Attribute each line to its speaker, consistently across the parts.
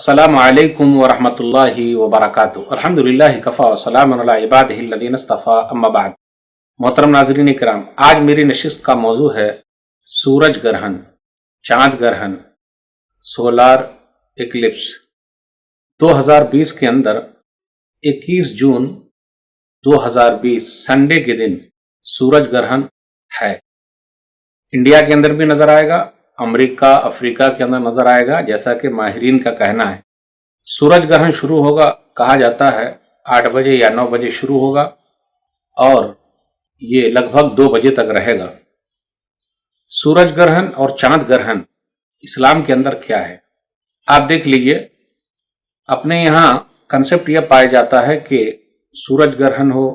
Speaker 1: السلام علیکم ورحمۃ اللہ وبرکاتہ۔ الحمدللہ کفا وسلام علی عبادہ الذین اصطفیٰ، اما بعد۔ محترم ناظرین کرام، آج میری نشست کا موضوع ہے سورج گرہن، چاند گرہن، سولار ایکلپس۔ 2020 کے اندر 21 جون 2020 سنڈے کے دن سورج گرہن ہے۔ انڈیا کے اندر بھی نظر آئے گا، امریکہ افریقہ کے اندر نظر آئے گا، جیسا کہ ماہرین کا کہنا ہے۔ سورج گرہن شروع ہوگا، کہا جاتا ہے 8 بجے یا 9 بجے شروع ہوگا اور یہ لگ بھگ 2 بجے تک رہے گا۔ سورج گرہن اور چاند گرہن اسلام کے اندر کیا ہے؟ آپ دیکھ لیجئے، اپنے یہاں کنسپٹ یہ پایا جاتا ہے کہ سورج گرہن ہو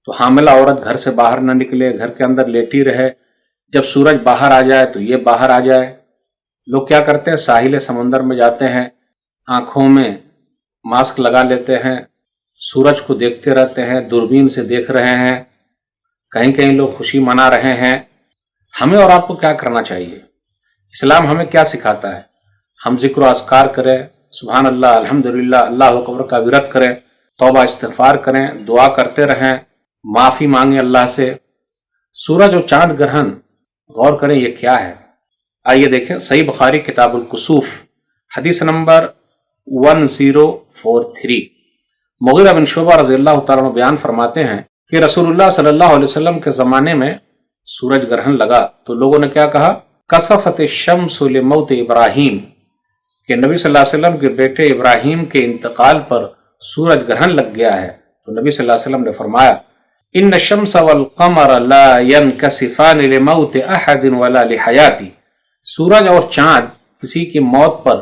Speaker 1: تو حاملہ عورت گھر سے باہر نہ نکلے، گھر کے اندر لیٹی رہے، جب سورج باہر آ جائے تو یہ باہر آ جائے۔ لوگ کیا کرتے ہیں، ساحل سمندر میں جاتے ہیں، آنکھوں میں ماسک لگا لیتے ہیں، سورج کو دیکھتے رہتے ہیں، دوربین سے دیکھ رہے ہیں، کہیں کہیں لوگ خوشی منا رہے ہیں۔ ہمیں اور آپ کو کیا کرنا چاہیے؟ اسلام ہمیں کیا سکھاتا ہے؟ ہم ذکر و اذکار کریں، سبحان اللہ، الحمدللہ، اللہ اکبر کا ورد کریں، توبہ استغفار کریں، دعا کرتے رہیں، معافی مانگیں اللہ سے۔ سورج اور چاند گرہن غور کریں یہ کیا ہے۔ آئیے دیکھیں، صحیح بخاری کتاب الکسوف حدیث نمبر 1043، مغیرہ بن شعبہ رضی اللہ تعالیٰ عنہ بیان فرماتے ہیں کہ رسول اللہ صلی اللہ علیہ وسلم کے زمانے میں سورج گرہن لگا تو لوگوں نے کیا کہا، کسفت الشمس لموت ابراہیم، کہ نبی صلی اللہ علیہ وسلم کے بیٹے ابراہیم کے انتقال پر سورج گرہن لگ گیا ہے۔ تو نبی صلی اللہ علیہ وسلم نے فرمایا، ان الشمس والقمر لا ينكسفان لموت احد ولا لحیاتی، سورج اور چاند کسی کی موت پر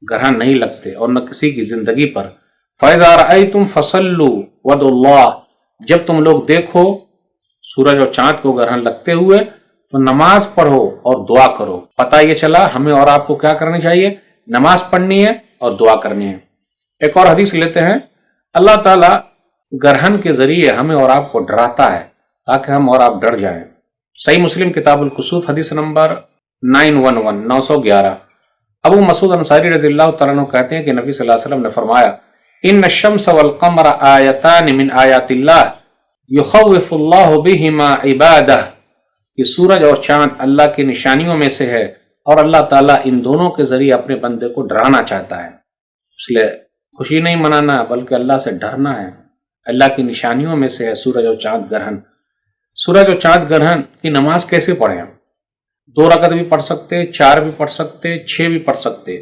Speaker 1: گرہن نہیں لگتے اور نہ کسی کی زندگی پر۔ فَإِذَا رَأَيْتُمْ فَصَلُّوا وَادْعُوا اللَّهَ، جب تم لوگ دیکھو سورج اور چاند کو گرہن لگتے ہوئے تو نماز پڑھو اور دعا کرو۔ پتہ یہ چلا ہمیں اور آپ کو کیا کرنی چاہیے، نماز پڑھنی ہے اور دعا کرنی ہے۔ ایک اور حدیث لیتے ہیں، اللہ تعالیٰ گرہن کے ذریعے ہمیں اور آپ کو ڈراتا ہے تاکہ ہم اور آپ ڈر جائیں۔ صحیح مسلم کتاب الکسوف حدیث نمبر 911، ابو مسعود انصاری رضی اللہ تعالیٰ عنہ کہتے ہیں کہ نبی صلی اللہ علیہ وسلم نے فرمایا، ان الشمس والقمر آیتان من آیات اللہ یخوف اللہ بہما عبادہ، کہ سورج اور چاند اللہ کی نشانیوں میں سے ہے اور اللہ تعالیٰ ان دونوں کے ذریعے اپنے بندے کو ڈرانا چاہتا ہے۔ اس لیے خوشی نہیں منانا بلکہ اللہ سے ڈرنا ہے۔ اللہ کی نشانیوں میں سے ہے سورج اور چاند گرہن۔ سورج اور چاند گرہن کی نماز کیسے پڑھیں؟ 2 رکعت بھی پڑھ سکتے، 4 بھی پڑھ سکتے، 6 بھی پڑھ سکتے،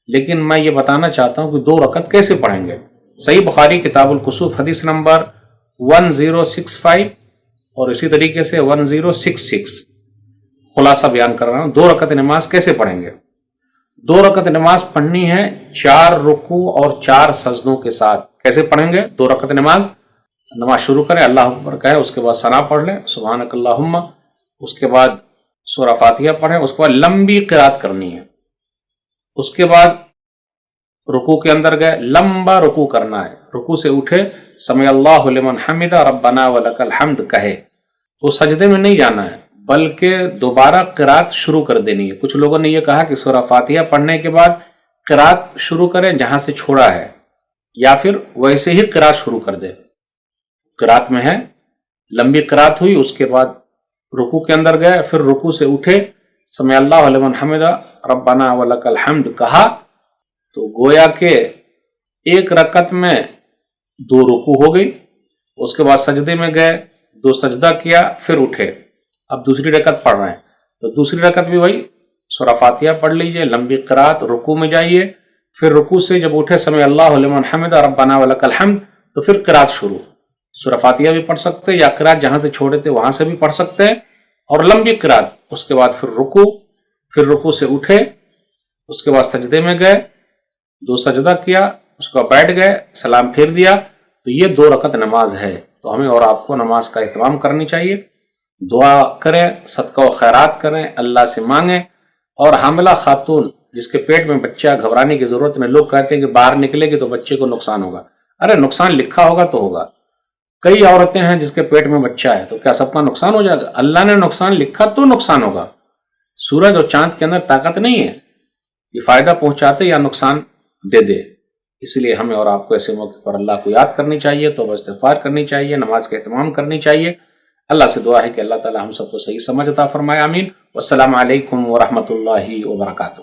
Speaker 1: لیکن میں یہ بتانا چاہتا ہوں کہ 2 رکعت کیسے پڑھیں گے۔ صحیح بخاری کتاب الکسوف حدیث نمبر 1065 اور اسی طریقے سے 1066 خلاصہ بیان کر رہا ہوں۔ 2 رکعت نماز کیسے پڑھیں گے؟ 2 رکعت نماز پڑھنی ہے 4 رکوع اور 4 سجدوں کے ساتھ۔ کیسے پڑھیں گے 2 رکعت نماز؟ نماز شروع کریں، اللہ اکبر کہے، اس کے بعد ثنا پڑھ لیں، سبحانک اللہم، اس کے بعد سورہ فاتحہ پڑھیں، اس کے بعد لمبی قرات کرنی ہے۔ اس کے بعد رکوع کے اندر گئے، لمبا رکوع کرنا ہے، رکوع سے اٹھے، سمع اللہ لمن حمدہ ربنا ولک الحمد کہے، تو سجدے میں نہیں جانا ہے بلکہ دوبارہ قرات شروع کر دینی ہے۔ کچھ لوگوں نے یہ کہا کہ سورہ فاتحہ پڑھنے کے بعد قرات شروع کریں جہاں سے چھوڑا ہے، یا پھر ویسے ہی قرات شروع کر دے۔ قرات میں ہے، لمبی قرات ہوئی، اس کے بعد رکوع کے اندر گئے، پھر رکوع سے اٹھے، سمع اللہ لمن حمدہ ربنا ولک الحمد کہا، تو گویا کہ ایک رکعت میں 2 رکوع ہو گئی۔ اس کے بعد سجدے میں گئے، 2 سجدہ کیا، پھر اٹھے، اب دوسری رکعت پڑھ رہے ہیں، تو دوسری رکعت بھی وہی سورہ فاتحہ پڑھ لیجئے، لمبی قرات، رکوع میں جائیے، پھر رکوع سے جب اٹھے سمع اللہ لمن حمدہ ربنا ولک الحمد، تو پھر قرات شروع، سورہ فاتحہ بھی پڑھ سکتے یا قرات جہاں سے چھوڑے تھے وہاں سے بھی پڑھ سکتے ہیں، اور لمبی قرات۔ اس کے بعد پھر رکوع سے اٹھے، اس کے بعد سجدے میں گئے، 2 سجدہ کیا، اس کو بیٹھ گئے، سلام پھیر دیا، تو یہ 2 رکعت نماز ہے۔ تو ہمیں اور آپ کو نماز کا اہتمام کرنی چاہیے، دعا کریں، صدقہ و خیرات کریں، اللہ سے مانگیں۔ اور حاملہ خاتون جس کے پیٹ میں بچہ، گھبرانے کی ضرورت نہیں۔ لوگ کہتے ہیں کہ باہر نکلے گی تو بچے کو نقصان ہوگا۔ ارے نقصان لکھا ہوگا تو ہوگا۔ کئی عورتیں ہیں جس کے پیٹ میں بچہ ہے، تو کیا سب کا نقصان ہو جائے گا؟ اللہ نے نقصان لکھا تو نقصان ہوگا۔ سورج اور چاند کے اندر طاقت نہیں ہے یہ فائدہ پہنچاتے یا نقصان دے دے۔ اس لیے ہمیں اور آپ کو ایسے موقع پر اللہ کو یاد کرنی چاہیے، توبہ استغفار کرنی چاہیے، نماز کا اہتمام کرنی چاہیے۔ اللہ سے دعا ہے کہ اللہ تعالی ہم سب کو صحیح سمجھ عطا فرمائے، آمین۔ والسلام علیکم ورحمۃ اللہ وبرکاتہ۔